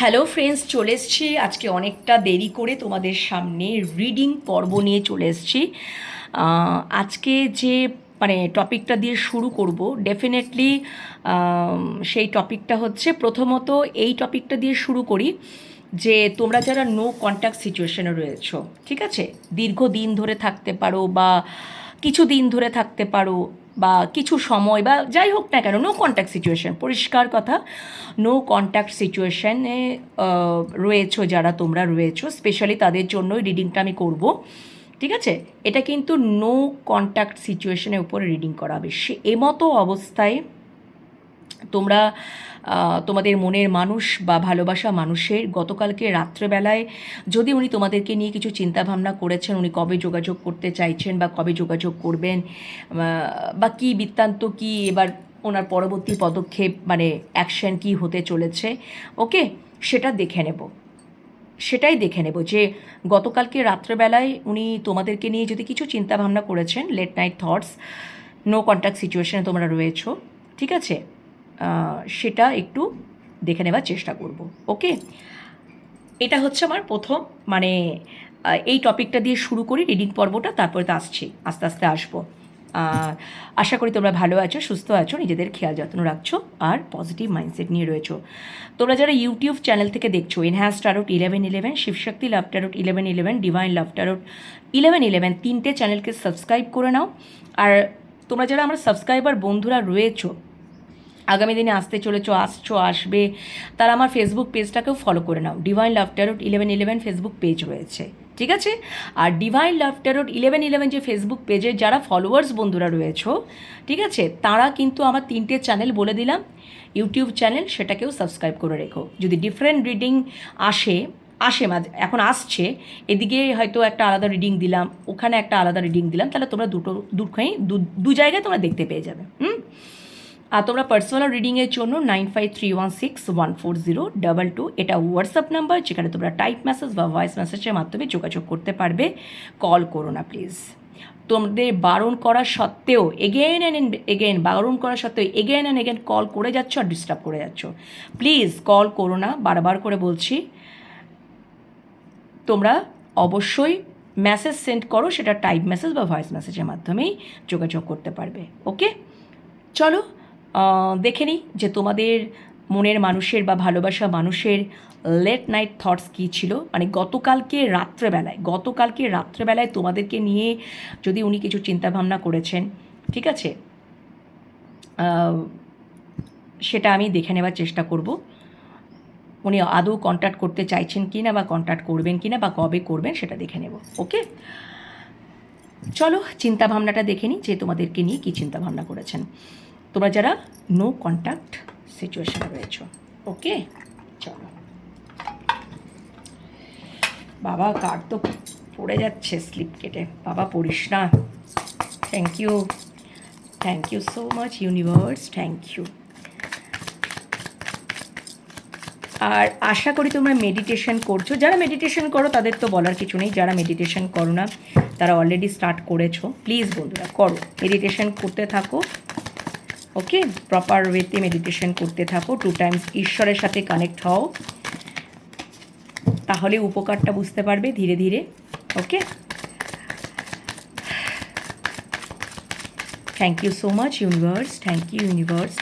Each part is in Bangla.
হ্যালো ফ্রেন্ডস, চলে এসেছি আজকে অনেকটা দেরি করে তোমাদের সামনে রিডিং পর্ব নিয়ে চলে এসেছি। আজকে যে টপিকটা দিয়ে শুরু করব ডেফিনেটলি সেই টপিকটা হচ্ছে, প্রথমত এই টপিকটা দিয়ে শুরু করি যে তোমরা যারা নো কন্ট্যাক্ট সিচুয়েশনে রয়েছো, ঠিক আছে, দীর্ঘদিন ধরে থাকতে পারো বা কিছু দিন ধরে থাকতে পারো বা কিছু সময় বা যাই হোক না কেন, নো কন্ট্যাক্ট সিচুয়েশন, পরিষ্কার কথা, নো কন্ট্যাক্ট সিচুয়েশানে রয়েছো, যারা তোমরা রয়েছো স্পেশালি তাদের জন্যই রিডিংটা আমি করব। ঠিক আছে, এটা কিন্তু নো কন্ট্যাক্ট সিচুয়েশনের উপরে রিডিং করা হবে। সে এমতো অবস্থায় তোমরা তোমাদের মনের মানুষ বা ভালোবাসা মানুষের গতকালকে রাত্রেবেলায় যদি উনি তোমাদেরকে নিয়ে কিছু চিন্তাভাবনা করেছেন, উনি কবে যোগাযোগ করতে চাইছেন বা কবে যোগাযোগ করবেন, বা কী বৃত্তান্ত, কী এবার ওনার পরবর্তী পদক্ষেপ অ্যাকশন কী হতে চলেছে, ওকে, সেটা দেখে নেব। সেটাই দেখে নেব যে গতকালকে রাত্রেবেলায় উনি তোমাদেরকে নিয়ে যদি কিছু চিন্তাভাবনা করেছেন, late night thoughts, no contact সিচুয়েশনে তোমরা রয়েছো, ঠিক আছে, সেটা একটু দেখে নেবার চেষ্টা করব। ওকে, এটা হচ্ছে আমার প্রথম এই টপিকটা দিয়ে শুরু করি রিডিং পর্বটা, তারপরে তো আসছি, আস্তে আস্তে আসবো। আশা করি তোমরা ভালো আছো, সুস্থ আছো, নিজেদের খেয়াল যত্ন রাখছো আর পজিটিভ মাইন্ডসেট নিয়ে রয়েছো। তোমরা যারা ইউটিউব চ্যানেল থেকে দেখছো, এনহ্যান্স টারোট 1111, শিবশক্তি লাভ টারোট 1111, ডিভাইন লাভ টারোট 1111, তিনটে চ্যানেলকে সাবস্ক্রাইব করে নাও। আর তোমরা যারা আমার সাবস্ক্রাইবার বন্ধুরা রয়েছো, আগামী দিনে আসতে চলেছো, আসবে, তারা আমার ফেসবুক পেজটাকেও ফলো করে নাও। ডিভাইন লাভ টারোট 1111 ফেসবুক পেজ রয়েছে, ঠিক আছে। আর ডিভাইন লাভ টারোট 1111 যে ফেসবুক পেজে যারা ফলোয়ার্স বন্ধুরা রয়েছো, ঠিক আছে, তারা কিন্তু আমার তিনটে চ্যানেল বলে দিলাম ইউটিউব চ্যানেল, সেটাকেও সাবস্ক্রাইব করে রেখো। যদি ডিফারেন্ট রিডিং আসে আসে মাঝে, এখন আসছে, এদিকে হয়তো একটা আলাদা রিডিং দিলাম, ওখানে একটা আলাদা রিডিং দিলাম, তাহলে তোমরা দু জায়গায় তোমরা দেখতে পেয়ে যাবে। আর তোমরা পার্সোনাল রিডিংয়ের জন্য 9531614022, এটা হোয়াটসঅ্যাপ নাম্বার, যেখানে তোমরা টাইপ মেসেজ বা ভয়েস মেসেজের মাধ্যমে যোগাযোগ করতে পারবে। কল করো না প্লিজ। তোমাদের বারণ করা সত্ত্বেও এগেন অ্যান্ড এগেন, বারণ করা সত্ত্বেও এগেন অ্যান্ড এগেন কল করে যাচ্ছ আর ডিস্টার্ব করে যাচ্ছ। প্লিজ কল করো না, বারবার করে বলছি। তোমরা অবশ্যই মেসেজ সেন্ড করো, সেটা টাইপ মেসেজ বা ভয়েস মেসেজের মাধ্যমেই যোগাযোগ করতে পারবে। ওকে, চলো দেখে নিই যে তোমাদের মনের মানুষের বা ভালোবাসা মানুষের লেট নাইট থটস কী ছিল। গতকালকে রাত্রেবেলায় তোমাদেরকে নিয়ে যদি উনি কিছু চিন্তাভাবনা করেছেন, ঠিক আছে, সেটা আমি দেখে নেবার চেষ্টা করব। উনি আদৌ কন্ট্যাক্ট করতে চাইছেন কি না, বা কন্ট্যাক্ট করবেন কি না, বা কবে করবেন, সেটা দেখে নেব। ওকে, চলো চিন্তাভাবনাটা দেখে নিই যে তোমাদেরকে নিয়ে কী চিন্তাভাবনা করেছেন তোমরা যারা নো কন্ট্যাক্ট সিচুয়েশনে রয়েছো। ওকে, চলো। বাবা, কার্ড তো পড়ে যাচ্ছে স্লিপ কেটে, বাবা পড়িস না। Thank you so much universe, thank you. আর আশা করি তোমরা মেডিটেশন করছো। যারা মেডিটেশন করো তাদের তো বলার কিছু নেই, যারা মেডিটেশন করো না তারা অলরেডি স্টার্ট করেছো। প্লিজ বন্ধুরা করো, মেডিটেশন করতে থাকো। ওকে, প্রপার ওয়েতে মেডিটেশন করতে থাকো, 2 টাইমস ঈশ্বরের সাথে কানেক্ট হও, তাহলে উপকারটা বুঝতে পারবে ধীরে ধীরে। Okay, thank you so much universe, thank you universe,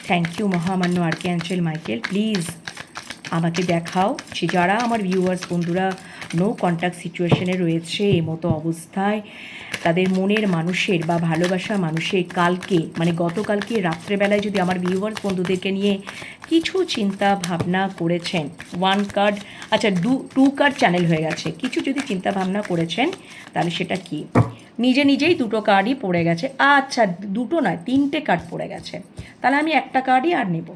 thank you মহামান্য আর্কিঅ্যাঞ্জেল মাইকেল। প্লিজ আমাকে দেখাও যে যারা আমার ভিউয়ার্স বন্ধুরা নো কন্ট্যাক্ট সিচুয়েশনে রয়েছে, এমতো অবস্থায় তাদের মনের মানুষের বা ভালোবাসা মানুষের কালকে গতকালকে রাত্রেবেলায় যদি আমার ভিউয়ার্স বন্ধুদেরকে নিয়ে কিছু চিন্তা ভাবনা করেছেন, 1 কার্ড, আচ্ছা 2 কার্ড চ্যানেল হয়ে গেছে, কিছু যদি চিন্তা ভাবনা করেছেন, তাহলে সেটা কি? নিজেই 2টো কার্ডই পড়ে গেছে। আচ্ছা, 2টো নয়, 3টে কার্ড পড়ে গেছে, তাহলে আমি একটা কার্ডই আর নেব।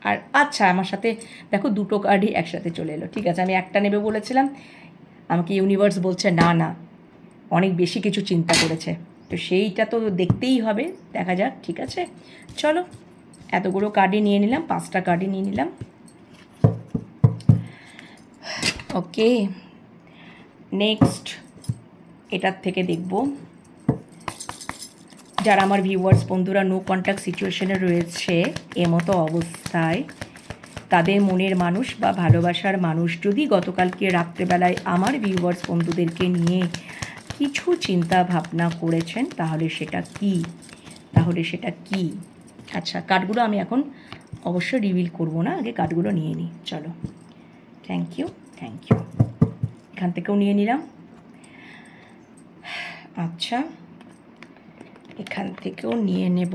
আর আচ্ছা, আমার সাথে দেখো 2টো কার্ডই একসাথে চলে এলো। ঠিক আছে, আমি একটা নেবে বলেছিলাম, আমাকে ইউনিভার্স বলছে না না, অনেক বেশি কিছু চিন্তা করেছে, তো সেইটা তো দেখতেই হবে। দেখা যাক, ঠিক আছে, চলো এতগুলো কার্ডই নিয়ে নিলাম, 5টা কার্ডই নিয়ে নিলাম। ওকে, নেক্সট এটার থেকে দেখব যারা আমার ভিউয়ার্স বন্ধুরা নো কন্ট্যাক্ট সিচুয়েশনে রয়েছে এমতো অবস্থায়, তাদের মনের মানুষ বা ভালোবাসার মানুষ যদি গতকালকে রাত্রেবেলায় আমার ভিউয়ার্স বন্ধুদেরকে নিয়ে কিছু চিন্তা ভাবনা করেছেন, তাহলে সেটা কি? আচ্ছা, কার্ডগুলো আমি এখন অবশ্যই রিভিল করব না, আগে কার্ডগুলো নিয়ে নিই। চলো, থ্যাংক ইউ। এখান থেকেও নিয়ে নিলাম। আচ্ছা, এখান থেকেও নিয়ে নেব।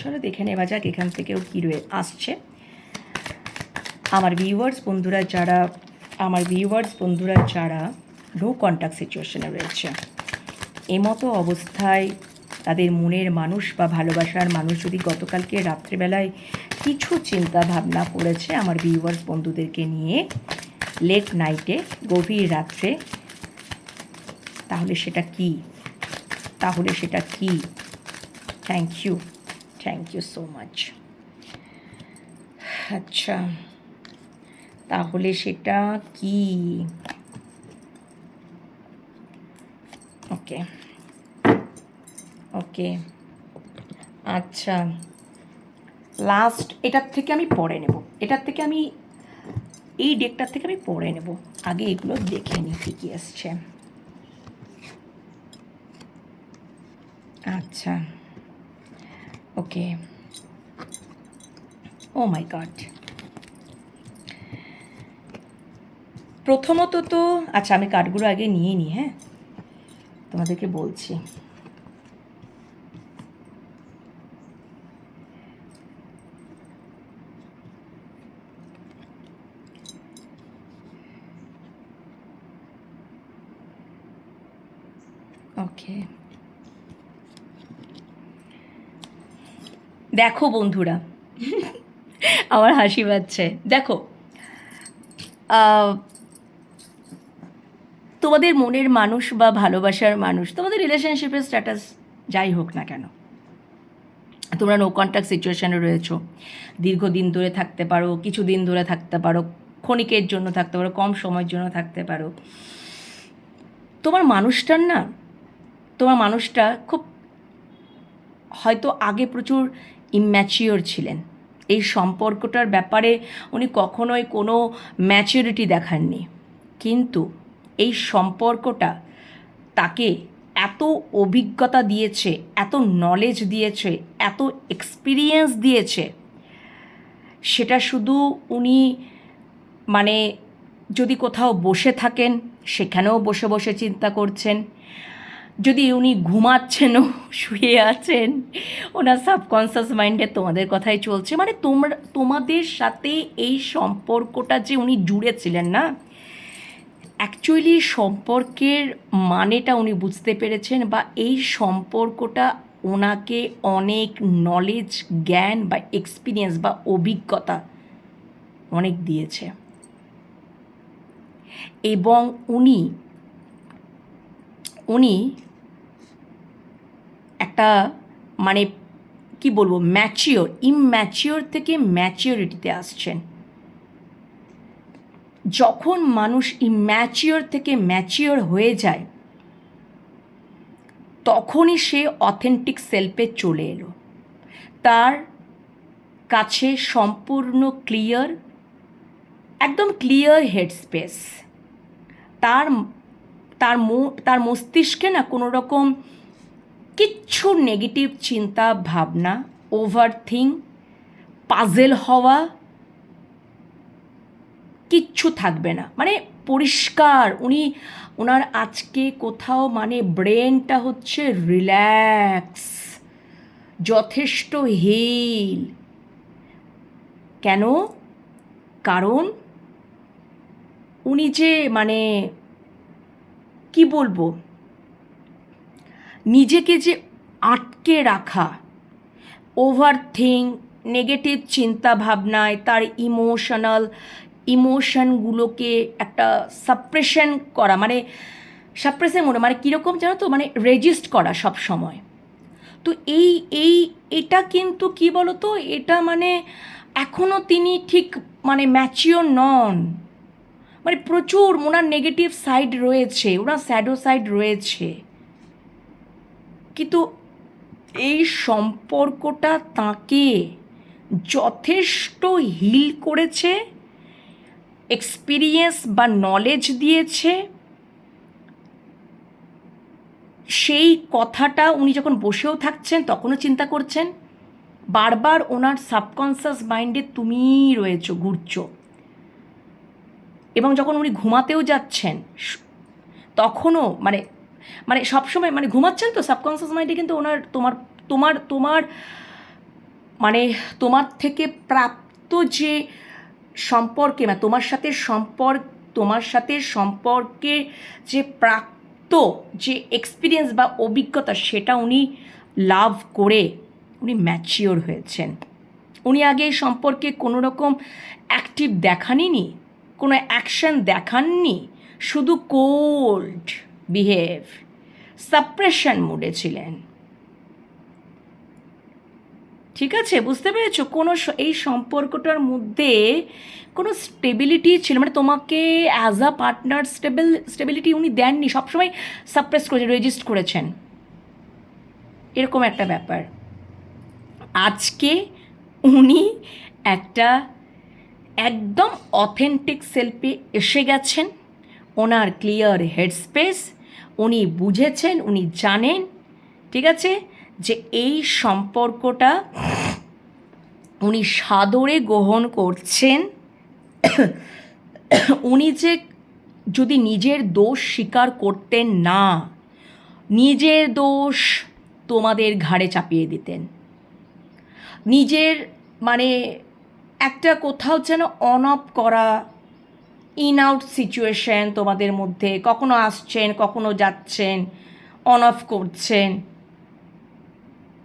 চলো দেখে নেওয়া যাক এখান থেকেও কী আসছে। আমার ভিউয়ার্স বন্ধুরা যারা নো কন্ট্যাক্ট সিচুয়েশনে রয়েছে, এমতো অবস্থায় তাদের মনের মানুষ বা ভালোবাসার মানুষ যদি গতকালকে রাত্রেবেলায় কিছু চিন্তা ভাবনা করেছে আমার ভিউয়ার্স বন্ধুদেরকে নিয়ে লেট নাইটে, গভীর রাত্রে, তাহলে সেটা কি? Thank you so much. আচ্ছা, তাহলে সেটা কি? ওকে, আচ্ছা, লাস্ট এটার থেকে আমি পরে নেব, এই ডেকটার থেকে আমি পরে নেব। আগে এগুলো দেখে নিই কী আসছে। আচ্ছা, ওকে, ও মাই গড। প্রথমত তো আচ্ছা, আমি কার্ডগুলো আগে নিয়ে নিই, হ্যাঁ, তোমাদেরকে বলছি। ওকে, দেখো বন্ধুরা, আমার হাসি পাচ্ছে। দেখো, তোমাদের মনের মানুষ বা ভালোবাসার মানুষ, তোমাদের রিলেশনশিপের স্ট্যাটাস যাই হোক না কেন, তোমরা নো কন্ট্যাক্ট সিচুয়েশানে রয়েছো, দীর্ঘদিন ধরে থাকতে পারো, কিছুদিন ধরে থাকতে পারো, ক্ষণিকের জন্য থাকতে পারো, কম সময়ের জন্য থাকতে পারো। তোমার মানুষটা খুব হয়তো আগে প্রচুর ইম্যাচিওর ছিলেন। এই সম্পর্কটার ব্যাপারে উনি কখনোই কোনো ম্যাচুরিটি দেখাননি, কিন্তু এই সম্পর্কটা তাকে এত অভিজ্ঞতা দিয়েছে, এত নলেজ দিয়েছে, এত এক্সপিরিয়েন্স দিয়েছে, সেটা শুধু উনি মানে যদি কোথাও বসে থাকেন সেখানেও বসে বসে চিন্তা করছেন, যদি উনি ঘুমাচ্ছেনও, শুয়ে আছেন, ওনার সাবকনসিয়াস মাইন্ডে তোমাদের কথাই চলছে। মানে তোমাদের সাথে এই সম্পর্কটা যে উনি জুড়েছিলেন না, অ্যাকচুয়ালি সম্পর্কের মানেটা উনি বুঝতে পেরেছেন, বা এই সম্পর্কটা ওনাকে অনেক নলেজ, জ্ঞান বা এক্সপিরিয়েন্স বা অভিজ্ঞতা অনেক দিয়েছে। এবং উনি একটা মানে কি বলবো, ইম্যাচিওর থেকে ম্যাচিওরিটিতে আসছেন। যখন মানুষ ইম্যাচিওর থেকে ম্যাচিওর হয়ে যায়, তখনই সে অথেন্টিক সেলফে চলে এলো। তার কাছে সম্পূর্ণ একদম ক্লিয়ার হেড স্পেস। তার মস্তিষ্কে না কোনো রকম কিচ্ছু নেগেটিভ চিন্তা ভাবনা, ওভারথিঙ্ক, পাজেল হওয়া কিচ্ছু থাকবে না। মানে পরিষ্কার, ওনার আজকে কোথাও মানে ব্রেনটা হচ্ছে রিল্যাক্স, যথেষ্ট হিল। কেন? কারণ উনি যে মানে কি বলবো, নিজেকে যে আটকে রাখা, ওভারথিঙ্ক, নেগেটিভ চিন্তা ভাবনায় তার ইমোশনগুলোকে একটা সাপ্রেশন করা, মানে কীরকম জানো তো, মানে রেজিস্ট করা সব সময়। তো এটা কিন্তু কি বলো তো, এটা মানে এখনও তিনি ঠিক মানে ম্যাচিওর নন। মানে প্রচুর ওনার নেগেটিভ সাইড রয়েছে, ওনার স্যাডো সাইড রয়েছে, কিন্তু এই সম্পর্কটা তাকে যথেষ্ট হিল করেছে, এক্সপিরিয়েন্স বা নলেজ দিয়েছে। সেই কথাটা উনি যখন বসেও থাকছেন তখনও চিন্তা করছেন, বারবার ওনার সাবকনসিয়াস মাইন্ডে তুমিই রয়েছো, ঘুরছো। এবং যখন উনি ঘুমাতেও যাচ্ছেন তখনও মানে মানে সবসময় মানে ঘুমাচ্ছেন তো সাবকনসিয়াস মাইন্ডে কিন্তু ওনার তোমার তোমার তোমার মানে তোমার থেকে প্রাপ্ত যে সম্পর্কে মানে তোমার সাথে সম্পর্কে যে প্রাপ্ত যে এক্সপিরিয়েন্স বা অভিজ্ঞতা সেটা উনি লাভ করে উনি ম্যাচিওর হয়েছেন। উনি আগে এই সম্পর্কে কোনো রকম অ্যাক্টিভ দেখাননি, কোনো অ্যাকশন দেখাননি, শুধু কোল্ড বিহেভ, সাপ্রেশন মুডে ছিলেন। ঠিক আছে, বুঝতে পেরেছো? কোনো এই সম্পর্কটার মধ্যে কোনো স্টেবিলিটি ছিল মানে তোমাকে অ্যাজ আ পার্টনার স্টেবিলিটি উনি দেননি, সবসময় সাপ্রেস করেছেন, রেজিস্ট করেছেন, এরকম একটা ব্যাপার। আজকে উনি একটা একদম অথেন্টিক সেলফে এসে গেছেন, ওনার ক্লিয়ার হেডস্পেস, উনি বুঝেছেন, উনি জানেন, ঠিক আছে, যে এই সম্পর্কটা উনি সাদরে গ্রহণ করছেন। উনি যে যদি নিজের দোষ স্বীকার করতেন না, নিজের দোষ তোমাদের ঘাড়ে চাপিয়ে দিতেন, নিজের মানে একটা কোথাও যেন অন অফ করা, ইন আউট সিচুয়েশন তোমাদের মধ্যে, কখনো আসছেন কখনো যাচ্ছেন, অন অফ করছেন,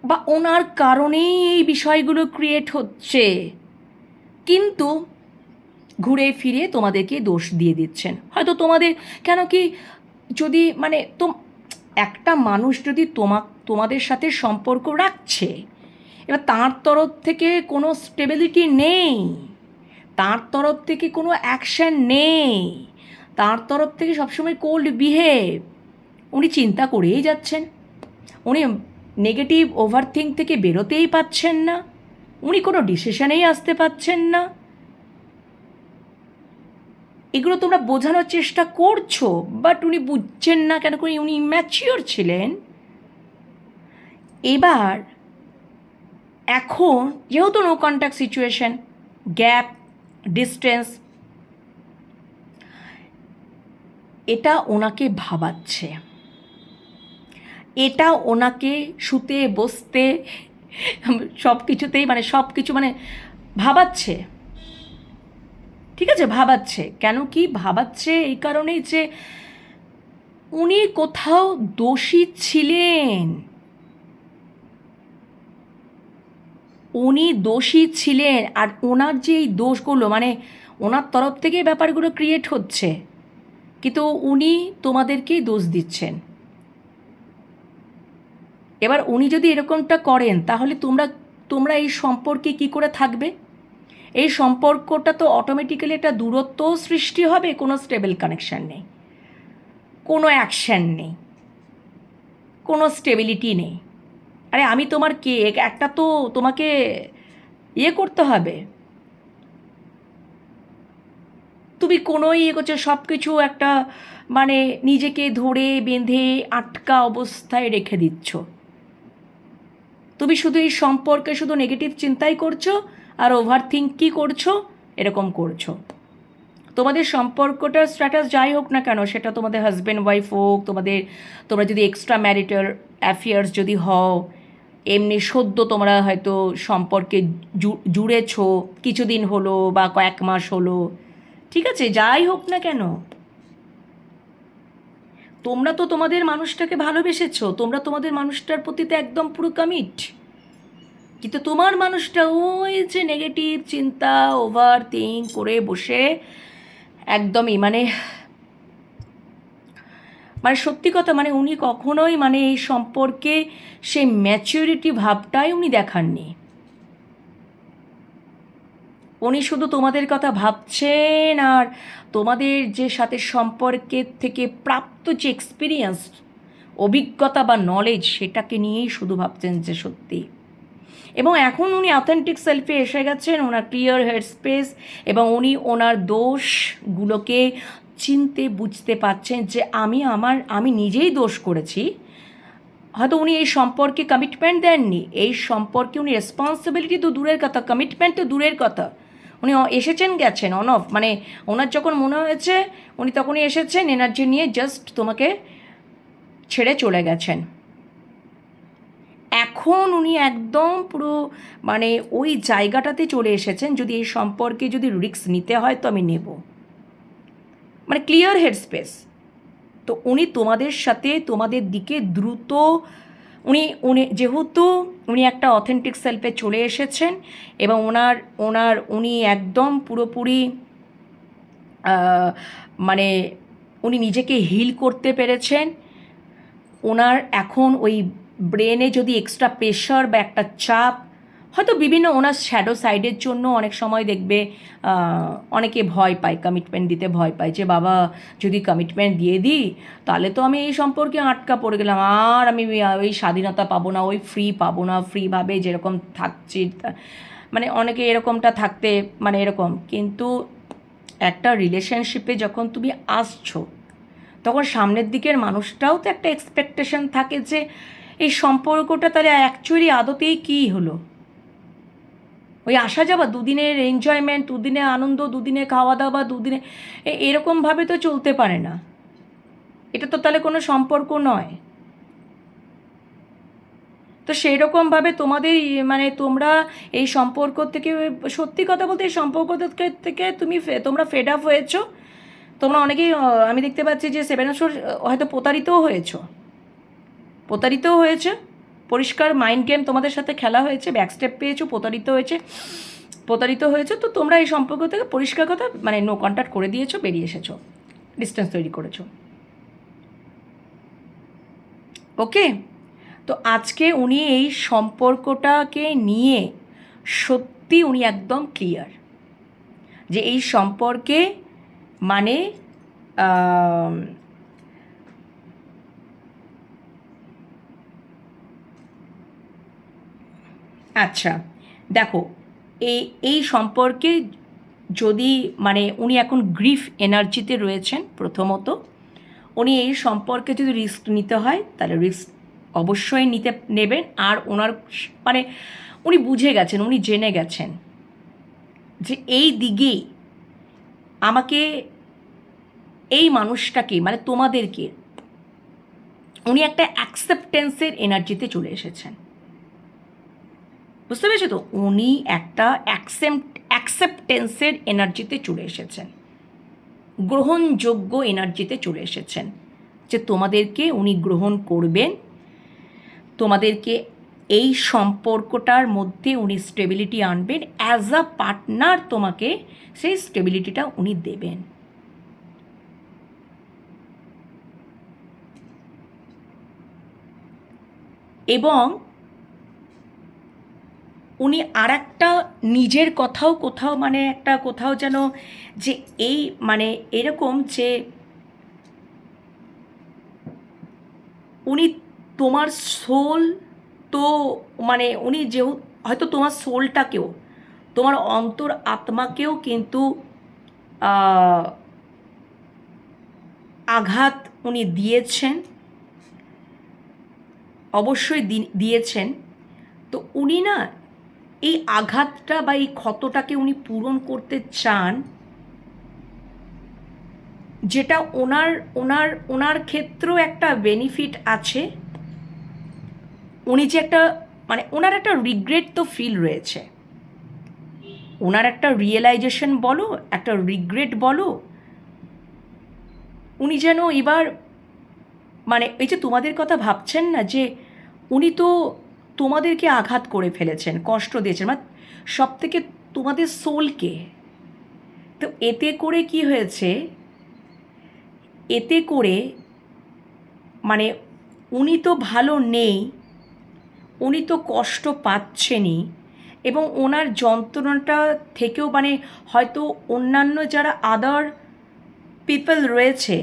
বা ওনার কারণেই এই বিষয়গুলো ক্রিয়েট হচ্ছে, কিন্তু ঘুরে ফিরে তোমাদেরকে দোষ দিয়ে দিচ্ছেন। হয়তো তোমাদের কেন কি যদি মানে একটা মানুষ যদি তোমাদের সাথে সম্পর্ক রাখছে, এবার তার তরফ থেকে কোনো স্টেবিলিটি নেই, তার তরফ থেকে কোনো অ্যাকশান নেই, তার তরফ থেকে সবসময় কোল্ড বিহেভ, উনি চিন্তা করেই যাচ্ছেন, উনি নেগেটিভ ওভারথিঙ্ক থেকে বেরোতেই পাচ্ছেন না, উনি কোনো ডিসিশনেই আসতে পাচ্ছেন না। এগুলো তোমরা বোঝানোর চেষ্টা করছো, বাট উনি বুঝছেন না, কেন করে উনি ইম্যাচিওর ছিলেন। এবার এখন যেহেতু no contact situation, gap, distance, এটা ওনাকে ভাবাচ্ছে, এটা ওনাকে শুতে বসতে সব কিছুতেই মানে সব কিছু মানে ভাবাচ্ছে। ঠিক আছে, ভাবাচ্ছে, কেন কি ভাবাচ্ছে? এই কারণেই যে উনি কোথাও দোষী ছিলেন, উনি দোষী ছিলেন, আর ওনার যে এই দোষগুলো মানে ওনার তরফ থেকে ব্যাপারগুলো ক্রিয়েট হচ্ছে, কিন্তু উনি তোমাদেরকেই দোষ দিচ্ছেন। এবার উনি যদি এরকমটা করেন তাহলে তোমরা এই সম্পর্কে কি করে থাকবে? এই সম্পর্কটা তো অটোমেটিক্যালি একটা দূরত্বও সৃষ্টি হবে, কোনো স্টেবল কানেকশান নেই, কোনো অ্যাকশান নেই, কোনো স্টেবিলিটি নেই। আরে আমি তোমার কে? একটা তো তোমাকে করতে হবে, তুমি কোনো করছো, সব কিছু একটা মানে নিজেকে ধরে বেঁধে আটকা অবস্থায় রেখে দিচ্ছ। তুমি শুধু এই সম্পর্কে শুধু নেগেটিভ চিন্তাই করছো আর ওভার থিঙ্কই করছো, এরকম করছো। তোমাদের সম্পর্কটার স্ট্যাটাস যাই হোক না কেন, সেটা তোমাদের হাজব্যান্ড ওয়াইফ হোক, তোমরা যদি এক্সট্রা ম্যারিটাল অ্যাফেয়ার্স যদি হও, এমনি সদ্য তোমরা হয়তো সম্পর্কে জুড়েছো, কিছুদিন হলো বা কয়েক মাস হলো, ঠিক আছে, যাই হোক না কেন, তোমরা তো তোমাদের মানুষটাকে ভালোবেসেছো, তোমরা তোমাদের মানুষটার প্রতি তো একদম পুরো কমিট, কিন্তু তোমার মানুষটা ওই যে নেগেটিভ চিন্তা ওভার থিঙ্ক করে বসে একদমই মানে মানে সত্যি কথা মানে উনি কখনোই মানে এই সম্পর্কে সেই ম্যাচিউরিটি ভাবটাই উনি দেখাননি। উনি শুধু তোমাদের কথা ভাবছেন, আর তোমাদের যে সাথে সম্পর্কের থেকে প্রাপ্ত যে এক্সপিরিয়েন্স, অভিজ্ঞতা বা নলেজ, সেটাকে নিয়েই শুধু ভাবছেন যে সত্যি। এবং এখন উনি অথেন্টিক সেলফে এসে গেছেন, ওনার ক্লিয়ার হেড স্পেস, এবং উনি ওনার দোষগুলোকে চিনতে বুঝতে পারছেন যে আমি নিজেই দোষ করেছি। হয়তো উনি এই সম্পর্কে কমিটমেন্ট দেননি, এই সম্পর্কে উনি রেসপন্সিবিলিটি তো দূরের কথা, কমিটমেন্ট তো দূরের কথা, উনি এসেছেন গেছেন অন অফ, মানে ওনার যখন মনে হয়েছে উনি তখনই এসেছেন, এনার্জি নিয়ে জাস্ট তোমাকে ছেড়ে চলে গেছেন। এখন উনি একদম পুরো মানে ওই জায়গাটাতে চলে এসেছেন, যদি এই সম্পর্কে যদি রিস্ক নিতে হয় তো আমি নেব, মানে ক্লিয়ার হেড স্পেস। তো উনি তোমাদের সাথে তোমাদের দিকে দ্রুত উনি উনি যেহেতু উনি একটা অথেন্টিক সেলফে চলে এসেছেন, এবং উনি একদম পুরোপুরি মানে উনি নিজেকে হিল করতে পেরেছেন। ওনার এখন ওই ব্রেনে যদি এক্সট্রা প্রেশার বা একটা চাপ, হয়তো বিভিন্ন ওনার শ্যাডো সাইডের জন্য অনেক সময় দেখবে অনেকে ভয় পায়, কমিটমেন্ট দিতে ভয় পায়, যে বাবা যদি কমিটমেন্ট দিয়ে দিই তাহলে তো আমি এই সম্পর্কে আটকা পড়ে গেলাম, আর আমি ওই স্বাধীনতা পাবো না, ওই ফ্রি পাবো না, ফ্রিভাবে যেরকম থাকছি, মানে অনেকে এরকমটা থাকতে মানে এরকম। কিন্তু একটা রিলেশনশিপে যখন তুমি আসছো, তখন সামনের দিকের মানুষটাও তো একটা এক্সপেকটেশন থাকে যে এই সম্পর্কটা তাহলে অ্যাকচুয়ালি আদতেই কী হলো। ওই আসা যাওয়া, দুদিনের এনজয়মেন্ট, দুদিনে আনন্দ, দুদিনে খাওয়া দাওয়া, দুদিনে এরকমভাবে তো চলতে পারে না, এটা তো তাহলে কোনো সম্পর্ক নয়। তো সেই রকমভাবে তোমাদের মানে তোমরা এই সম্পর্ক থেকে, সত্যি কথা বলতে এই সম্পর্ক থেকে তোমরা ফেড আপ হয়েছো। তোমরা অনেকেই আমি দেখতে পাচ্ছি যে 7 বছর হয়তো প্রতারিতও হয়েছে, পরিষ্কার মাইন্ড গেম তোমাদের সাথে খেলা হয়েছে, ব্যাকস্টেপ পেয়েছো, প্রতারিত হয়েছে। তো তোমরা এই সম্পর্ক থেকে পরিষ্কার কথা মানে নো কন্ট্যাক্ট করে দিয়েছো, বেরিয়ে এসেছো, ডিস্টেন্স তৈরি করেছো। ওকে, তো আজকে উনি এই সম্পর্কটাকে নিয়ে সত্যি উনি একদম ক্লিয়ার যে এই সম্পর্কে মানে আচ্ছা দেখো, এই সম্পর্কে যদি মানে উনি এখন গ্রিফ এনার্জিতে রয়েছেন, প্রথমত উনি এই সম্পর্কে যদি রিস্ক নিতে হয় তাহলে রিস্ক অবশ্যই নেবেন। আর ওনার মানে উনি বুঝে গেছেন, উনি জেনে গেছেন যে এই দিকেই আমাকে এই মানুষটাকে মানে তোমাদেরকে উনি একটা অ্যাকসেপ্টেন্সের এনার্জিতে চলে এসেছেন, বুঝতে পেরেছো তো? উনি একটা অ্যাকসেপ্টেন্সের এনার্জিতে চলে এসেছেন, গ্রহণযোগ্য এনার্জিতে চলে এসেছেন, যে তোমাদেরকে উনি গ্রহণ করবেন, তোমাদেরকে এই সম্পর্কটার মধ্যে উনি স্টেবিলিটি আনবেন, অ্যাজ আ পার্টনার তোমাকে সেই স্টেবিলিটিটা উনি দেবেন। এবং উনি আর একটা নিজের কোথাও মানে একটা কোথাও যেন যে এই মানে এরকম যে উনি তোমার সোল, তো মানে উনি হয়তো তোমার সোলটাকেও, তোমার অন্তর আত্মাকেও কিন্তু আঘাত উনি দিয়েছেন, অবশ্যই দিয়েছেন। তো উনি না এই আঘাতটা বা এই ক্ষতটাকে উনি পূরণ করতে চান, যেটা ওনার ওনার ওনার ক্ষেত্রেও একটা বেনিফিট আছে। উনি যে একটা মানে ওনার একটা রিগ্রেট তো ফিল রয়েছে, ওনার একটা রিয়েলাইজেশন বলো, একটা রিগ্রেট বলো, উনি যেন এবার মানে এই যে তোমাদের কথা ভাবছেন না, যে উনি তো তোমাদেরকে আঘাত করে ফেলেছেন, কষ্ট দিয়েছেন, মানে সব থেকে তোমাদের সোলকে। তো এতে করে কি হয়েছে, এতে করে মানে উনি তো ভালো নেই, উনি তো কষ্ট পাচ্ছেনই, এবং ওনার যন্ত্রণাটা থেকেও মানে হয়তো অন্যান্য যারা আদার পিপল রয়েছে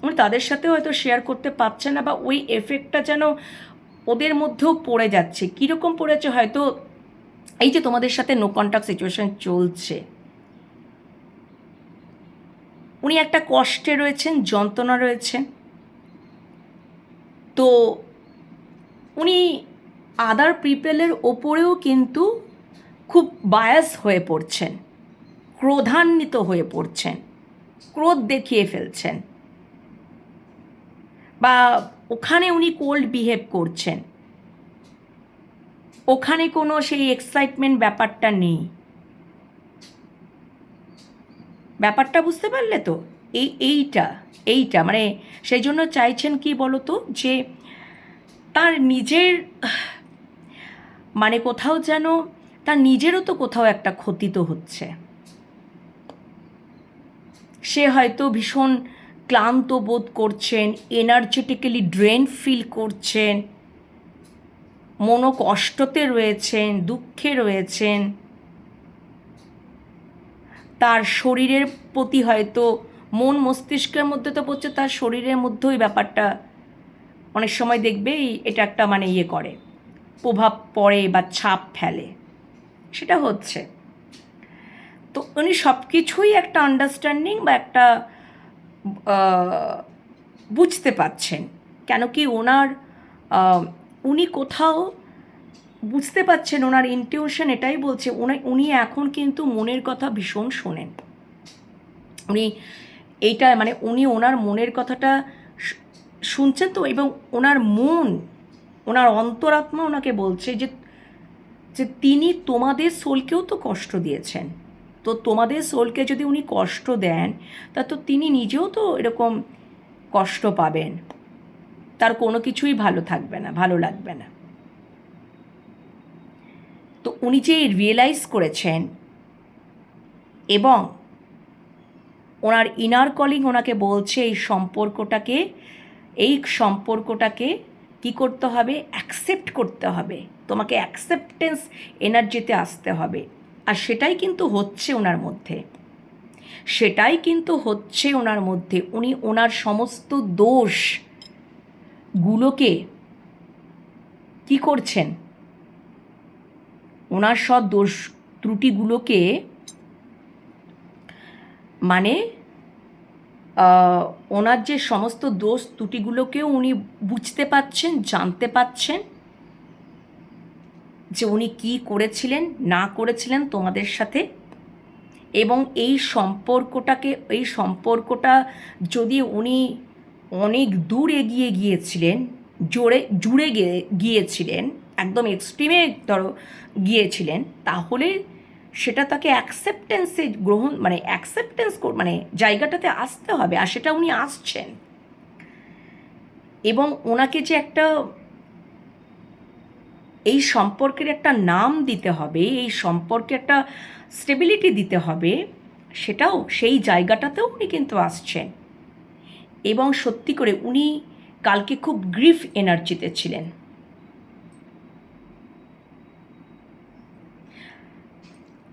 উনি তাদের সাথেও হয়তো শেয়ার করতে পারছে না, বা ওই এফেক্টটা যেন ওদের মধ্যেও পড়ে যাচ্ছে। কীরকম পড়েছে, হয়তো এই যে তোমাদের সাথে নো কন্ট্যাক্ট সিচুয়েশন চলছে, উনি একটা কষ্টে রয়েছেন, যন্ত্রণা রয়েছেন, তো উনি আদার পিপলের ওপরেও কিন্তু খুব বায়াস হয়ে পড়ছেন, ক্রোধান্বিত হয়ে পড়ছেন, ক্রোধ দেখিয়ে ফেলছেন, বা ওখানে উনি কোল্ড বিহেভ করছেন, ওখানে কোনো সেই এক্সাইটমেন্ট ব্যাপারটা নেই। ব্যাপারটা বুঝতে পারলে তো? এইটা মানে সেই জন্য চাইছেন কি বলো তো, যে তার নিজের মানে কোথাও যেন তার নিজেরও তো কোথাও একটা ক্ষতি তো হচ্ছে। সে হয়তো ভীষণ ক্লান্ত বোধ করছেন, এনার্জেটিক্যালি ড্রেন ফিল করছেন, মনোকষ্টতে রয়েছেন, দুঃখে রয়েছেন, তার শরীরের প্রতি হয়তো মন মস্তিষ্কের মধ্যে তো পড়ছে, তার শরীরের মধ্যেও এই ব্যাপারটা অনেক সময় দেখবে এটা একটা মানে ইয়ে করে, প্রভাব পড়ে বা ছাপ ফেলে, সেটা হচ্ছে। তো উনি সব কিছুই একটা আন্ডারস্ট্যান্ডিং বা একটা বুঝতে পারছেন, কেন কি ওনার উনি কোথাও বুঝতে পারছেন, ওনার ইনটিউশন এটাই বলছে উনি এখন কিন্তু মনের কথা ভীষণ শোনেন। উনি এইটা মানে উনি ওনার মনের কথাটা শুনছেন তো, এবং ওনার মন, ওনার অন্তরাত্মা ওনাকে বলছে যে যে তিনি তোমাদের সোলকেও তো কষ্ট দিয়েছেন, তো তোমাদের সোলকে যদি উনি কষ্ট দেন তা তো তিনি নিজেও তো এরকম কষ্ট পাবেন, তার কোনো কিছুই ভালো থাকবে না, ভালো লাগবে না। তো উনি যে রিয়েলাইজ করেছেন এবং ওনার ইনার কলিং ওনাকে বলছে এই সম্পর্কটাকে কি করতে হবে, অ্যাকসেপ্ট করতে হবে, তোমাকে অ্যাকসেপ্টেন্স এনার্জিতে আসতে হবে। আর সেটাই কিন্তু হচ্ছে ওনার মধ্যে, উনি ওনার সমস্ত দোষগুলোকে কি করছেন, ওনার সব দোষ ত্রুটিগুলোকে মানে ওনার যে সমস্ত দোষ ত্রুটিগুলোকেও উনি বুঝতে পাচ্ছেন, জানতে পাচ্ছেন, যে উনি কী করেছিলেন না করেছিলেন তোমাদের সাথে। এবং এই সম্পর্কটা যদি উনি অনেক দূর এগিয়ে গিয়েছিলেন, জুড়ে গিয়েছিলেন, একদম এক্সট্রিমে ধরো গিয়েছিলেন, তাহলে সেটা তাকে অ্যাকসেপ্টেন্স মানে জায়গাটাতে আসতে হবে, আর সেটা উনি আসছেন। এবং ওনাকে যে একটা এই সম্পর্কের একটা নাম দিতে হবে, এই সম্পর্কে একটা স্টেবিলিটি দিতে হবে, সেটাও সেই জায়গাটাতেও উনি কিন্তু আসছেন। এবং সত্যি করে উনি কালকে খুব গ্রিফ এনার্জিতে ছিলেন।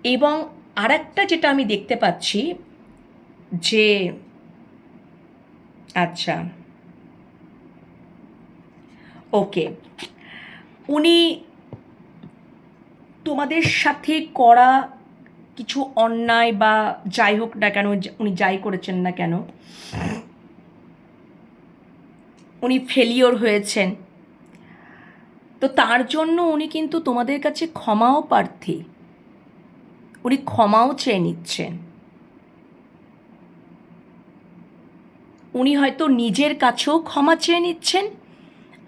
এবং আরেকটা যেটা আমি দেখতে পাচ্ছি যে আচ্ছা ওকে, উনি তোমাদের সাথে করা কিছু অন্যায় বা যাই হোক না কেন, উনি যাই করেছেন না কেন, উনি ফেলিওর হয়েছেন, তো তার জন্য উনি কিন্তু তোমাদের কাছে ক্ষমাও প্রার্থী, উনি ক্ষমাও চেয়ে নিচ্ছেন। উনি হয়তো নিজের কাছেও ক্ষমা চেয়ে নিচ্ছেন,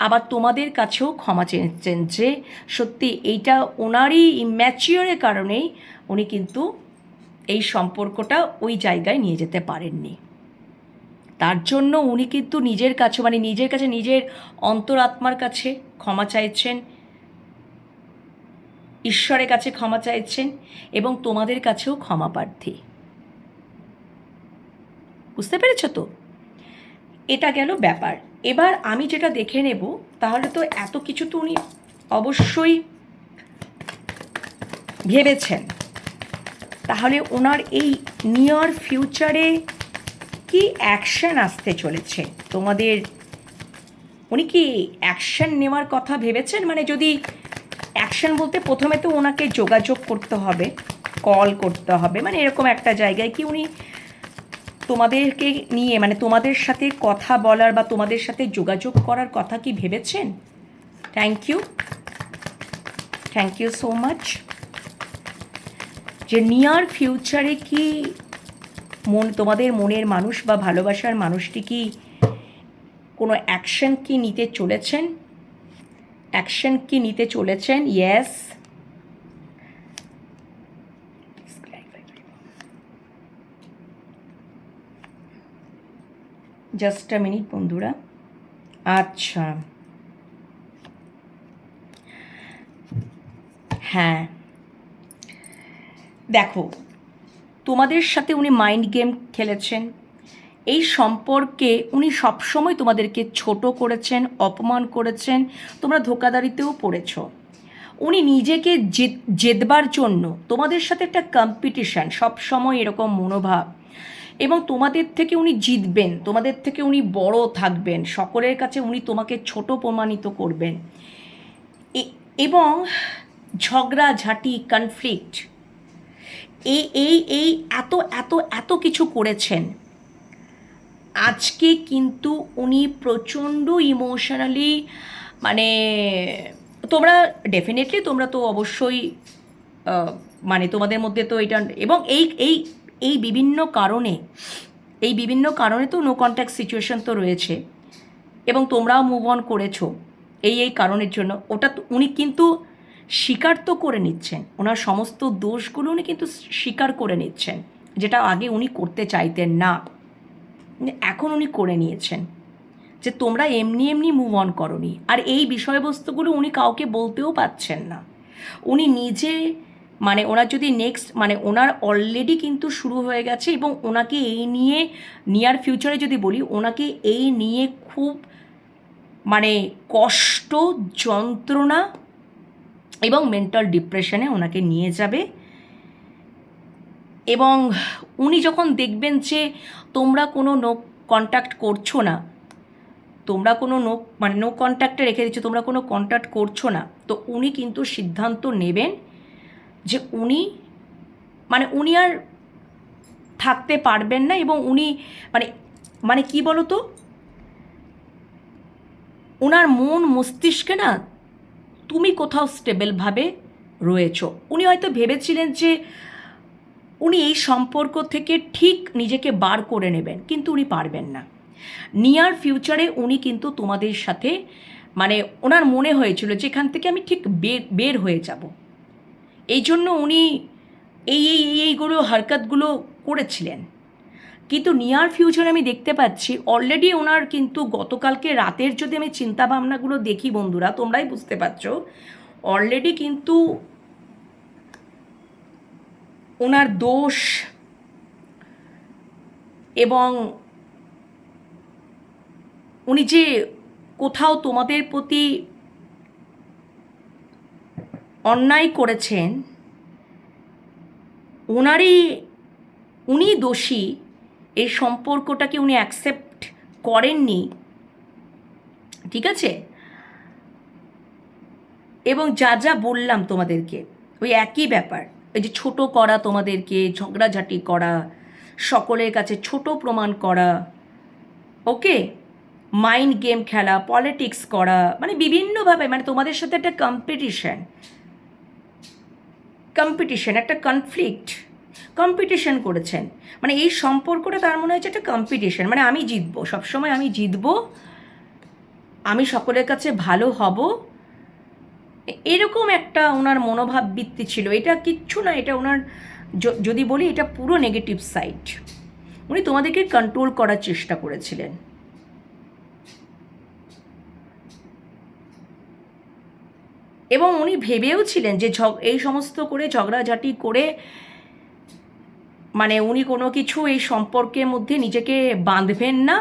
আবার তোমাদের কাছেও ক্ষমা চেয়ে নিচ্ছেন, যে সত্যি এইটা ওনারই ইম্যাচিওরের কারণেই উনি কিন্তু এই সম্পর্কটা ওই জায়গায় নিয়ে যেতে পারেননি। তার জন্য উনি কিন্তু নিজের কাছে নিজের অন্তরাত্মার কাছে ক্ষমা চাইছেন, ঈশ্বরের কাছে ক্ষমা চাইছেন, এবং তোমাদের কাছেও ক্ষমা প্রার্থী। বুঝতে পেরেছ তো? এটা গেল ব্যাপার। এবার আমি যেটা দেখে নেব, তাহলে তো এত কিছু তো উনি অবশ্যই ভেবেছেন, তাহলে ওনার এই নিয়ার ফিউচারে কি অ্যাকশন আসতে চলেছে তোমাদের? উনি কি অ্যাকশন নেওয়ার কথা ভেবেছেন? মানে যদি অ্যাকশন বলতে প্রথমে তো ওনাকে যোগাযোগ করতে হবে, কল করতে হবে, মানে এরকম একটা জায়গায় কি উনি তোমাদেরকে নিয়ে মানে তোমাদের সাথে কথা বলার বা তোমাদের সাথে যোগাযোগ করার কথা কি ভেবেছেন? Thank you so much. যে নিয়ার ফিউচারে কি তোমাদের মনের মানুষ বা ভালোবাসার মানুষটি কি কোনো অ্যাকশন কি নিতে চলেছেন? ইয়েস, জাস্ট আ মিনিট বন্ধুরা। আচ্ছা, হ্যাঁ দেখো, তোমাদের সাথে উনি মাইন্ড গেম খেলেছেন। এই সম্পর্কে উনি সবসময় তোমাদেরকে ছোট করেছেন, অপমান করেছেন, তোমরা ধোকাদারিতেও পড়েছ। উনি নিজেকে জেতবার জন্য তোমাদের সাথে একটা কম্পিটিশান, সবসময় এরকম মনোভাব, এবং তোমাদের থেকে উনি জিতবেন, তোমাদের থেকে উনি বড় থাকবেন, সকলের কাছে উনি তোমাকে ছোট প্রমাণিত করবেন, এবং ঝগড়াঝাঁটি, কনফ্লিক্ট, এই এই এই এত এত এত কিছু করেছেন। আজকে কিন্তু উনি প্রচণ্ড ইমোশনালি, মানে তোমরা ডেফিনেটলি তোমরা তো অবশ্যই মানে তোমাদের মধ্যে তো এটা, এবং এই এই এই বিভিন্ন কারণে তো নো কন্ট্যাক্ট সিচুয়েশন তো রয়েছে, এবং তোমরাও মুভ অন করেছো এই কারণের জন্য। ওটা উনি কিন্তু স্বীকার তো করে নিচ্ছেন, ওনার সমস্ত দোষগুলো উনি কিন্তু স্বীকার করে নিচ্ছেন, যেটা আগে উনি করতে চাইতেন না, এখন উনি করে নিয়েছেন। যে তোমরা এমনি এমনি মুভ অন করনি, আর এই বিষয়বস্তুগুলো উনি কাউকে বলতেও পাচ্ছেন না। উনি নিজে মানে ওনার যদি নেক্সট মানে ওনার অলরেডি কিন্তু শুরু হয়ে গেছে, এবং ওনাকে এই নিয়ে নিয়ার ফিউচারে যদি বলি, ওনাকে এই নিয়ে খুব মানে কষ্ট, যন্ত্রণা এবং মেন্টাল ডিপ্রেশনে ওনাকে নিয়ে যাবে। এবং উনি যখন দেখবেন যে তোমরা কোনো নো কন্ট্যাক্ট করছো না, তোমরা কোনো নো কন্ট্যাক্টে রেখে দিচ্ছ, তোমরা কোনো কন্ট্যাক্ট করছো না, তো উনি কিন্তু সিদ্ধান্ত নেবেন যে উনি আর থাকতে পারবেন না, এবং উনি মানে কি বলো তো, ওনার মন মস্তিষ্কে না তুমি কোথাও স্টেবলভাবে রয়েছো। উনি হয়তো ভেবেছিলেন যে উনি এই সম্পর্ক থেকে ঠিক নিজেকে বার করে নেবেন, কিন্তু উনি পারবেন না। নিয়ার ফিউচারে উনি কিন্তু তোমাদের সাথে মানে ওনার মনে হয়েছিল যে এখান থেকে আমি ঠিক বের হয়ে যাব, এই জন্য উনি এইগুলো হারকাতগুলো করেছিলেন। কিন্তু নিয়ার ফিউচারে আমি দেখতে পাচ্ছি অলরেডি ওনার কিন্তু গতকালকে রাতের যদি আমি চিন্তাভাবনাগুলো দেখি বন্ধুরা, তোমরাই বুঝতে পারছো, অলরেডি কিন্তু ওনার দোষ এবং উনি যে কোথাও তোমাদের প্রতি অন্যায় করেছেন, উনি দোষী, এই সম্পর্কটাকে উনি অ্যাকসেপ্ট করেননি, ঠিক আছে? এবং যা বললাম তোমাদেরকে, ওই একই ব্যাপার, ওই যে ছোট করা, তোমাদেরকে ঝগড়াঝাটি করা, সকলের কাছে ছোট প্রমাণ করা, ওকে, মাইন্ড গেম খেলা, পলিটিক্স করা, মানে বিভিন্নভাবে মানে তোমাদের সাথে একটা কম্পিটিশন, একটা কম্পিটিশন করেছেন। মানে এই সম্পর্কটা তার মনে হয়েছে একটা কম্পিটিশন, মানে আমি জিতবো, সবসময় আমি জিতবো, আমি সকলের কাছে ভালো হব, এরকম একটা ওনার মনোভাব বৃত্তি ছিল। এটা কিচ্ছু না, এটা ওনার যদি বলি এটা পুরো নেগেটিভ সাইড। উনি তোমাদেরকে কন্ট্রোল করার চেষ্টা করেছিলেন, এবং উনি ভেবেও ছিলেন যে এই সমস্ত করে ঝগড়াঝাটি করে মানে উনি কোনো কিছু এই সম্পর্কের মধ্যে নিজেকে বাঁধবেন না,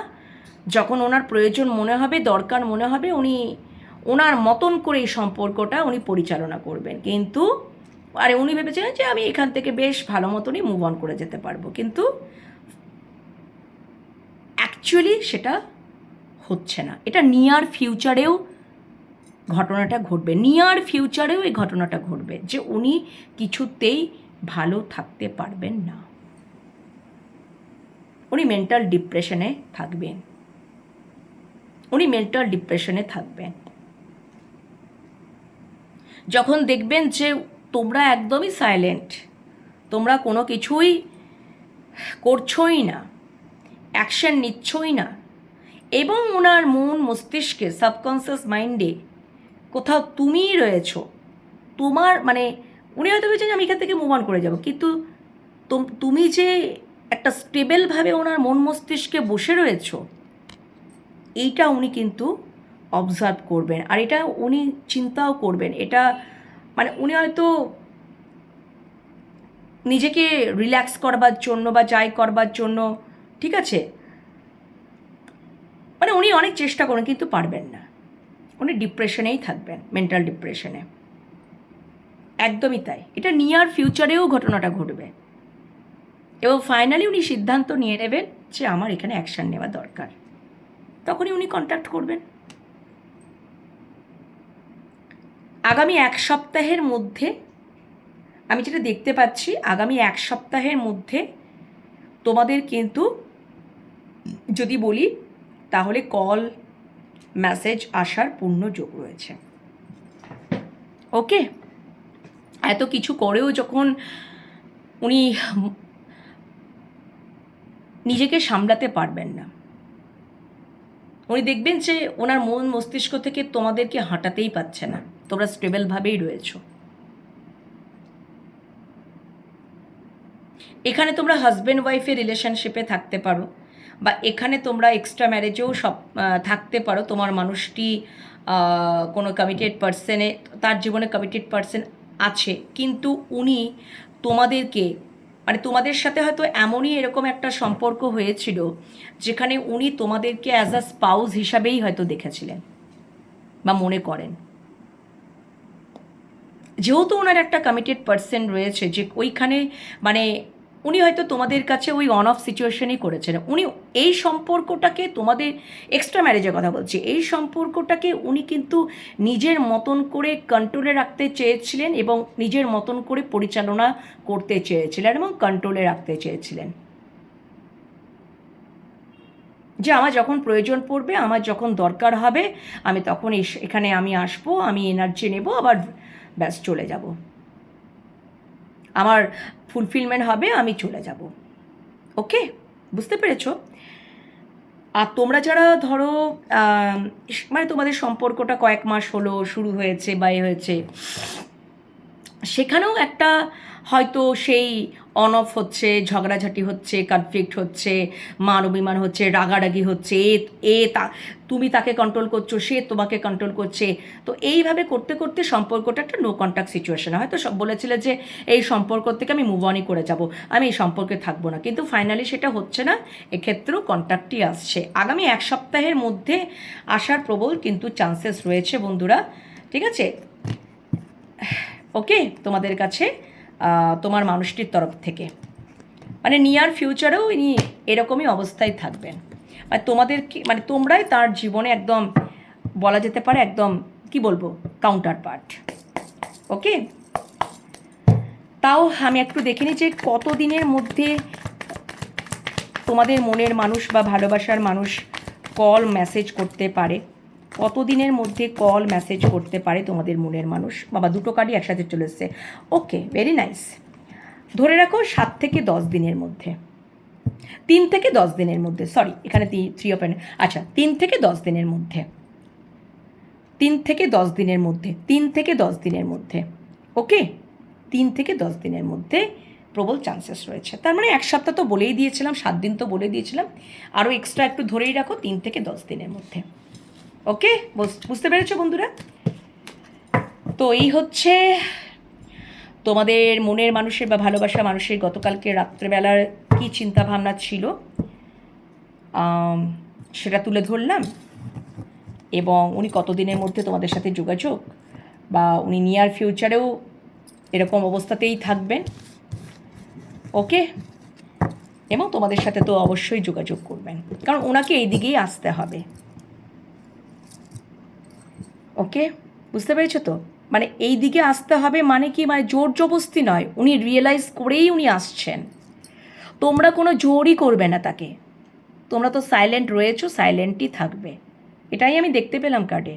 যখন ওনার প্রয়োজন মনে হবে, দরকার মনে হবে, উনি ওনার মতন করে এই সম্পর্কটা উনি পরিচালনা করবেন। কিন্তু আরে উনি ভেবেছিলেন যে আমি এখান থেকে বেশ ভালো মতনই মুভ অন করে যেতে পারবো, কিন্তু অ্যাকচুয়ালি সেটা হচ্ছে না। এটা নিয়ার ফিউচারেও ঘটনাটা ঘটবে, নিয়ার ফিউচারেও এই ঘটনাটা ঘটবে যে উনি কিছুতেই ভালো থাকতে পারবেন না, উনি মেন্টাল ডিপ্রেশনে থাকবেন, উনি মেন্টাল ডিপ্রেশনে থাকবেন। যখন দেখবেন যে তোমরা একদমই সাইলেন্ট, তোমরা কোনো কিছুই করছোই না, অ্যাকশন নিচ্ছই না, এবং ওনার মন মস্তিষ্কে সাবকনসিয়াস মাইন্ডে কোথাও তুমিই রয়েছো, তোমার মানে উনি হয়তো ভেবেছেন আমি এখান থেকে মুভ অন করে যাব, কিন্তু তুমি যে একটা স্টেবলভাবে ওনার মন মস্তিষ্কে বসে রয়েছো, এইটা উনি কিন্তু অবজার্ভ করবেন, আর এটা উনি চিন্তাও করবেন। এটা মানে উনি হয়তো নিজেকে রিল্যাক্স করবার জন্য বা যাই করবার জন্য, ঠিক আছে, মানে উনি অনেক চেষ্টা করেন কিন্তু পারবেন না, উনি ডিপ্রেশনেই থাকবেন, মেন্টাল ডিপ্রেশনে। একদমই তাই, এটা নিয়ার ফিউচারেও ঘটনাটা ঘটবে, এবং ফাইনালি উনি সিদ্ধান্ত নিয়ে নেবেন যে আমার এখানে অ্যাকশান নেওয়া দরকার, তখনই উনি কন্ট্যাক্ট করবেন। আগামী এক সপ্তাহের মধ্যে আমি যেটা দেখতে পাচ্ছি, আগামী এক সপ্তাহের মধ্যে তোমাদের কিন্তু যদি বলি তাহলে কল মেসেজ আসার পূর্ণ যোগ রয়েছে। ওকে, এত কিছু করেও যখন উনি নিজেকে সামলাতে পারবেন না, উনি দেখবেন যে ওনার মন মস্তিষ্ক থেকে তোমাদেরকে হাঁটাতেই পাচ্ছে না, তোমরা স্টেবলভাবেই রয়েছো। এখানে তোমরা হাজব্যান্ড ওয়াইফের রিলেশনশিপে থাকতে পারো, বা এখানে তোমরা এক্সট্রা ম্যারেজেও সব থাকতে পারো। তোমার মানুষটি কোনো কমিটেড পার্সনে, তার জীবনে কমিটেড পার্সন আছে, কিন্তু উনি তোমাদেরকে মানে তোমাদের সাথে হয়তো এমনই এরকম একটা সম্পর্ক হয়েছিল যেখানে উনি তোমাদেরকে অ্যাজ আ স্পাউস হিসাবেই হয়তো দেখেছিলেন বা মনে করেন। যেহেতু ওনার একটা কমিটেড পার্সন রয়েছে, যে ওইখানে মানে উনি হয়তো তোমাদের কাছে ওই অন অফ সিচুয়েশনই করেছেন। উনি এই সম্পর্কটাকে, তোমাদের এক্সট্রা ম্যারেজের কথা বলছি, এই সম্পর্কটাকে উনি কিন্তু নিজের মতন করে কন্ট্রোলে রাখতে চেয়েছিলেন, এবং নিজের মতন করে পরিচালনা করতে চেয়েছিলেন, এবং কন্ট্রোলে রাখতে চেয়েছিলেন। যে আমার যখন প্রয়োজন পড়বে, আমার যখন দরকার হবে, আমি তখন এখানে আমি আসবো, আমি এনার্জি নেব, আবার ব্যাস চলে যাব, আমার ফুলফিলমেন্ট হবে, আমি চলে যাব। ওকে, বুঝতে পেরেছো? আর তোমরা যারা ধরো মানে তোমাদের সম্পর্কটা কয়েক মাস হলো শুরু হয়েছে বা হয়েছে, সেখানেও একটা হয়তো সেই অন অফ হচ্ছে, ঝগড়াঝাটি হচ্ছে, কনফ্লিক্ট হচ্ছে, মান অভিমান হচ্ছে, রাগারাগি হচ্ছে, তুমি তাকে কন্ট্রোল করছো, সে তোমাকে কন্ট্রোল করছে। তো এইভাবে করতে করতে সম্পর্কটা একটা নো কন্ট্যাক্ট সিচুয়েশন। হয়তো সব বলেছিলে যে এই সম্পর্ক থেকে আমি মুভ অনই করে যাব, আমি এই সম্পর্কে থাকবো না, কিন্তু ফাইনালি সেটা হচ্ছে না, এক্ষেত্রেও কন্ট্যাক্টই আসছে। আগামী এক সপ্তাহের মধ্যে আসার প্রবল কিন্তু চান্সেস রয়েছে বন্ধুরা, ঠিক আছে? ওকে, তোমাদের কাছে তোমার মানুষটির তরফ থেকে মানে নিয়ার ফিউচারেও ইনি এরকমই অবস্থায় থাকবেন, মানে তোমাদের মানে তোমরাই তার জীবনে একদম বলা যেতে পারে একদম কি বলবো কাউন্টার পার্ট। ওকে, তাও আমি একটু দেখে নিই যে কতদিনের মধ্যে তোমাদের মনের মানুষ বা ভালোবাসার মানুষ কল মেসেজ করতে পারে, কতদিনের মধ্যে কল মেসেজ করতে পারে তোমাদের মনের মানুষ। বাবা, দুটো কার্ডই একসাথে চলে এসছে। ওকে, ভেরি নাইস। ধরে রাখো 7 থেকে 10 দিনের মধ্যে, 3 থেকে 10 দিনের মধ্যে, সরি এখানে 3 অফ, আচ্ছা 3 থেকে 10 দিনের মধ্যে, 3 থেকে 10 দিনের মধ্যে, 3 থেকে 10 দিনের মধ্যে। ওকে, 3 থেকে 10 দিনের মধ্যে প্রবল চান্সেস রয়েছে। তার মানে এক সপ্তাহ তো বলেই দিয়েছিলাম, 7 দিন তো বলে দিয়েছিলাম, আরও এক্সট্রা একটু ধরেই রাখো, 3 থেকে 10 দিনের মধ্যে। ওকে, বুঝতে পেরেছো বন্ধুরা? তো এই হচ্ছে তোমাদের মনের মানুষের বা ভালোবাসা মানুষের গতকালকে রাত্রেবেলার কী চিন্তাভাবনা ছিল সেটা তুলে ধরলাম, এবং উনি কতদিনের মধ্যে তোমাদের সাথে যোগাযোগ, বা উনি নিয়ার ফিউচারেও এরকম অবস্থাতেই থাকবেন, ওকে? এবং তোমাদের সাথে তো অবশ্যই যোগাযোগ করবেন, কারণ ওনাকে এই দিকেই আসতে হবে, ওকে? বুঝতে পেরেছো তো? মানে এই দিকে আসতে হবে মানে কি, মানে জোর জবস্তি নয়, উনি রিয়েলাইজ করেই উনি আসছেন। তোমরা কোনো জোরই করবে না তাকে, তোমরা তো সাইলেন্ট রয়েছো, সাইলেন্টই থাকবে, এটাই আমি দেখতে পেলাম কার্ডে।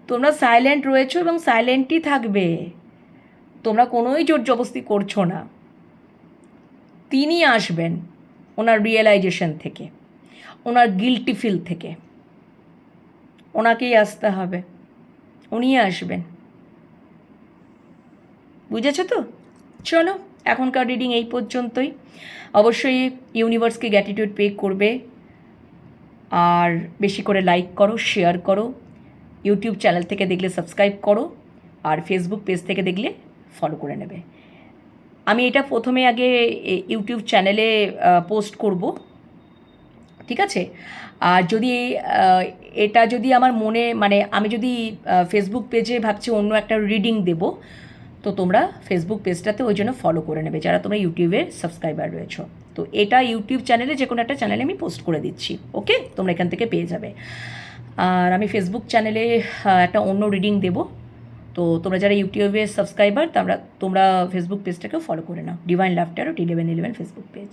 তোমরা সাইলেন্ট রয়েছো এবং সাইলেন্টই থাকবে, তোমরা কোনোই জোর জবস্তি করছো না। তিনি আসবেন ওনার রিয়েলাইজেশন থেকে, ওনার গিল্টি ফিল থেকে, ওনাকেই আসতে হবে, উনি আসবেন, বুঝেছো তো? চলো, এখনকার রিডিং এই পর্যন্তই। অবশ্যই ইউনিভার্সকে গ্র্যাটিটিউড পে করবে, আর বেশি করে লাইক করো, শেয়ার করো, ইউটিউব চ্যানেল থেকে দেখলে সাবস্ক্রাইব করো, আর ফেসবুক পেজ থেকে দেখলে ফলো করে নেবে। আমি এটা প্রথমে আগে ইউটিউব চ্যানেলে পোস্ট করব, ঠিক আছে? আর যদি এটা যদি আমার মনে, মানে আমি যদি ফেসবুক পেজে ভাবছি অন্য একটা রিডিং দেব, তো তোমরা ফেসবুক পেজটাতে ওই জন্য ফলো করে নেবে যারা তোমরা ইউটিউবের সাবস্ক্রাইবার রয়েছো। তো এটা ইউটিউব চ্যানেলে, যে কোনো একটা চ্যানেলে আমি পোস্ট করে দিচ্ছি, ওকে? তোমরা এখান থেকে পেয়ে যাবে। আর আমি ফেসবুক চ্যানেলে একটা অন্য রিডিং দেবো, তো তোমরা যারা ইউটিউবের সাবস্ক্রাইবার তোমরা ফেসবুক পেজটাকেও ফলো করে নাও, ডিভাইন লাফটার ও 1111 ফেসবুক পেজ।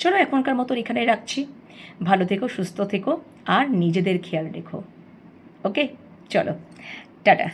চলো, এখনকার মতন এখানেই রাখছি। ভালো থেকো, সুস্থ থেকো, আর নিজেদের খেয়াল রেখো, ওকে? চলো, টাটা।